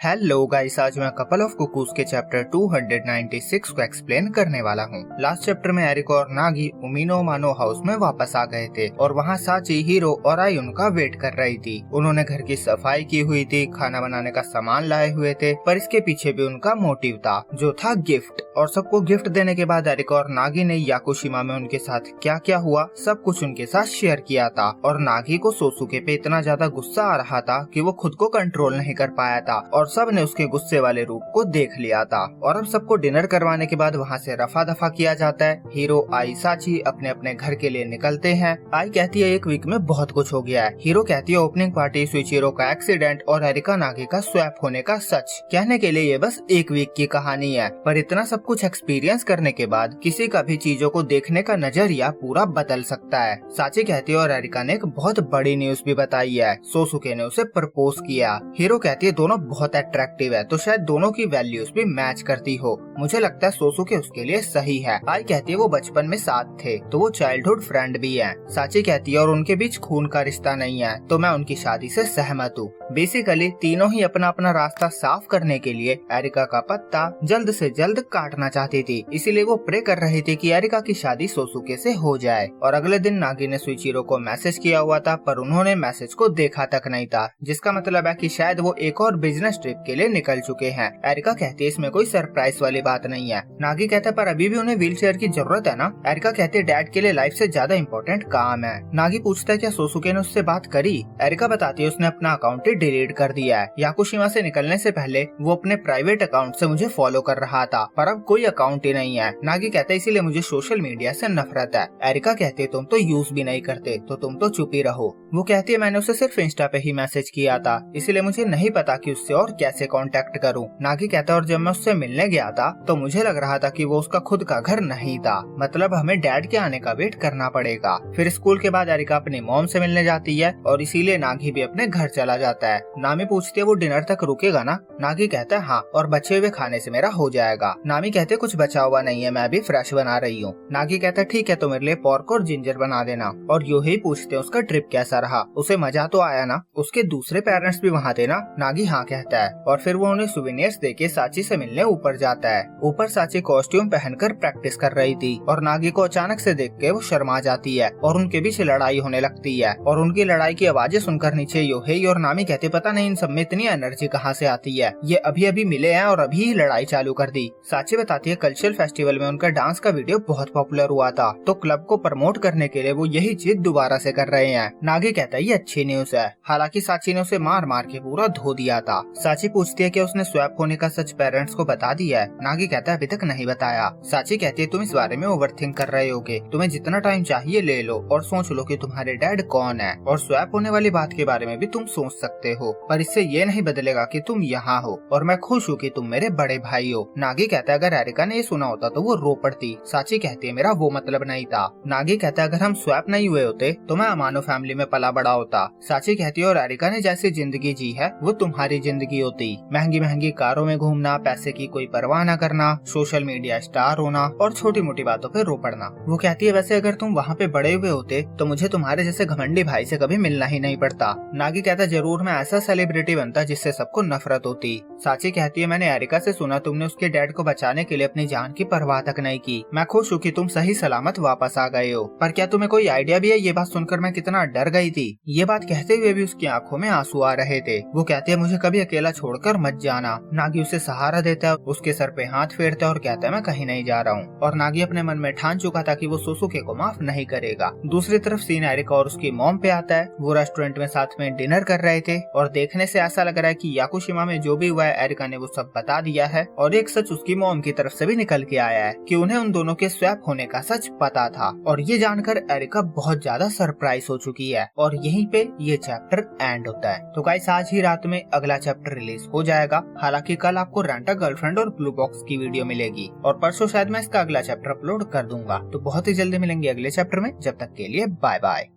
Hello guys, आज मैं couple of cuckoos के चैप्टर 296 को एक्सप्लेन करने वाला हूँ। लास्ट चैप्टर में एरिको और नागी उमिनो मानो हाउस में वापस आ गए थे और वहाँ साची, हीरो और आई उनका वेट कर रही थी। उन्होंने घर की सफाई की हुई थी, खाना बनाने का सामान लाए हुए थे, पर इसके पीछे भी उनका मोटिव था जो था गिफ्ट। और सबको गिफ्ट देने के बाद एरिको और नागी ने याकुशिमा में उनके साथ क्या क्या हुआ सब कुछ उनके साथ शेयर किया था। और नागी को सोसुके पे इतना ज्यादा गुस्सा आ रहा था कि वो खुद को कंट्रोल नहीं कर पाया था और सब ने उसके गुस्से वाले रूप को देख लिया था। और अब सबको डिनर करवाने के बाद वहाँ से रफा दफा किया जाता है। हीरो, आई, साची अपने अपने घर के लिए निकलते हैं। आई कहती है एक वीक में बहुत कुछ हो गया है। हीरो कहती है ओपनिंग पार्टी, सुइचिरो का एक्सीडेंट और एरिका नागी का स्वैप होने का सच। कहने के लिए ये बस एक वीक की कहानी है, पर इतना सब कुछ एक्सपीरियंस करने के बाद किसी का भी चीजों को देखने का नजरिया पूरा बदल सकता है। साची कहती है और एरिका ने एक बहुत बड़ी न्यूज भी बताई है, सोसुके ने उसे प्रपोज किया। हीरो कहती है दोनों बहुत अट्रैक्टिव है, तो शायद दोनों की वैल्यूज भी मैच करती हो। मुझे लगता है सोसुके उसके लिए सही है। आई कहती है वो बचपन में साथ थे, तो वो चाइल्डहुड फ्रेंड भी है। साची कहती है और उनके बीच खून का रिश्ता नहीं है, तो मैं उनकी शादी से सहमत हूँ। बेसिकली तीनों ही अपना अपना रास्ता साफ करने के लिए एरिका का पत्ता जल्द से जल्द काटना चाहती थी, इसीलिए वो प्रे कर रही थी कि एरिका की शादी सोसुके से हो जाए। और अगले दिन नागी ने सुइचिरो को मैसेज किया हुआ था, पर उन्होंने मैसेज को देखा तक नहीं था, जिसका मतलब है कि शायद वो एक और बिजनेस ट्रिप के लिए निकल चुके हैं। एरिका कहती है इसमें कोई सरप्राइज वाली बात नहीं है। नागी कहता है पर अभी भी उन्हें व्हीलचेयर की जरूरत है ना। एरिका कहती है डैड के लिए लाइफ से ज्यादा इम्पोर्टेंट काम है। नागी पूछता है क्या सोसुके ने उससे बात करी। एरिका बताती है उसने अपना अकाउंट डिलीट कर दिया है। याकुशिमा से निकलने से पहले वो अपने प्राइवेट अकाउंट से मुझे फॉलो कर रहा था, पर अब कोई अकाउंट ही नहीं है। नागी कहता है इसीलिए मुझे सोशल मीडिया से नफरत है। एरिका कहती है तुम तो यूज भी नहीं करते, तो तुम तो चुप ही रहो। वो कहती है मैंने उसे सिर्फ इंस्टा पे ही मैसेज किया था, इसलिए मुझे नहीं पता कि उससे और कैसे कांटेक्ट करूं। नागी कहता है और जब मैं उससे मिलने गया था तो मुझे लग रहा था कि वो उसका खुद का घर नहीं था, मतलब हमें डैड के आने का वेट करना पड़ेगा। फिर स्कूल के बाद एरिका अपनी मॉम से मिलने जाती है और इसीलिए नागी भी अपने घर चला जाता है। नामी पूछती है वो डिनर तक रुकेगा ना। नागी कहता है हाँ, और बचे हुए खाने से मेरा हो जाएगा। नामी कहते कुछ बचा हुआ नहीं है, मैं अभी फ्रेश बना रही हूँ। नागी कहता है ठीक है, तो मेरे लिए पोर्क और जिंजर बना देना। और यूही पूछते हैं उसका ट्रिप कैसा रहा, उसे मजा तो आया ना, उसके दूसरे पेरेंट्स भी वहाँ थे ना। नागी हाँ कहता है और फिर वो उन्हें सुवेनियर्स देके साची से मिलने ऊपर जाता है। ऊपर साची कॉस्ट्यूम पहनकर प्रैक्टिस कर रही थी और नागी को अचानक से देख के वो शर्मा जाती है और उनके बीच लड़ाई होने लगती है। और उनकी लड़ाई की आवाजें सुनकर नीचे योहेई और नामी कहते पता नहीं इन सब में इतनी एनर्जी कहाँ से आती है, ये अभी अभी मिले हैं और अभी ही लड़ाई चालू कर दी। साची बताती है कल्चरल फेस्टिवल में उनका डांस का वीडियो बहुत पॉपुलर हुआ था, तो क्लब को प्रमोट करने के लिए वो यही चीज दोबारा से कर रहे हैं। नागी कहता है ये अच्छी न्यूज है। हालांकि साची ने उसे मार मार के पूरा धो दिया था। साची पूछती है कि उसने स्वैप होने का सच पेरेंट्स को बता दिया है। नागी कहता है अभी तक नहीं बताया। साची कहती है तुम इस बारे में ओवरथिंक कर रहे होगे, तुम्हें जितना टाइम चाहिए ले लो और सोच लो कि तुम्हारे डैड कौन है, और स्वैप होने वाली बात के बारे में भी तुम सोच सकते हो, पर इससे ये नहीं बदलेगा कि तुम यहाँ हो और मैं खुश हूँ कि तुम मेरे बड़े भाई हो। नागी कहता है अगर एरिका ने ये सुना होता तो वो रो पड़ती। साची कहती है मेरा वो मतलब नहीं था। नागी कहता है अगर हम स्वैप नहीं हुए होते तो मैं अमानो फैमिली में पला बड़ा होता। साची कहती है और एरिका ने जैसी जिंदगी जी है वो तुम्हारी जिंदगी होती, महंगी महंगी कारों में घूमना, पैसे की कोई परवाह न करना, सोशल मीडिया स्टार होना और छोटी मोटी बातों पे रो पड़ना। वो कहती है वैसे अगर तुम वहाँ पे बड़े हुए होते तो मुझे तुम्हारे जैसे घमंडी भाई से कभी मिलना ही नहीं पड़ता। नागी कहता है जरूर मैं ऐसा सेलिब्रिटी बनता जिससे सबको नफरत होती। साची कहती है मैंने एरिका से सुना तुमने उसके डैड को बचाने के लिए अपनी जान की परवाह तक नहीं की। मैं खुश हूँ कि तुम सही सलामत वापस आ गए हो, पर क्या तुम्हें कोई आइडिया भी है ये बात सुनकर मैं कितना डर गई थी। ये बात कहते हुए भी उसकी आंखों में आंसू आ रहे थे। वो कहती है मुझे कभी अकेला छोड़कर मत जाना। नागी उसे सहारा देता है, उसके सर पे हाथ फेरता है और कहता है मैं कहीं नहीं जा रहा हूँ। और नागी अपने मन में ठान चुका था कि वो सोसुके को माफ नहीं करेगा। दूसरी तरफ सीन एरिका और उसकी मॉम पे आता है। वो रेस्टोरेंट में साथ में डिनर कर रहे थे और देखने से ऐसा लग रहा है कि याकुशिमा में जो भी हुआ है एरिका ने वो सब बता दिया है। और एक सच उसकी मॉम की तरफ से भी निकल के आया है कि उन्हें उन दोनों के स्वैप होने का सच पता था। और ये जानकर एरिका बहुत ज्यादा सरप्राइज हो चुकी है और यहीं पे ये चैप्टर एंड होता है। तो गाइस आज ही रात में अगला चैप्टर रिलीज हो जाएगा। हालांकि कल आपको रेंट अ गर्लफ्रेंड और ब्लू बॉक्स की वीडियो मिलेगी और परसों शायद मैं इसका अगला चैप्टर अपलोड कर दूंगा। तो बहुत ही जल्दी मिलेंगे अगले चैप्टर में, जब तक के लिए बाय बाय।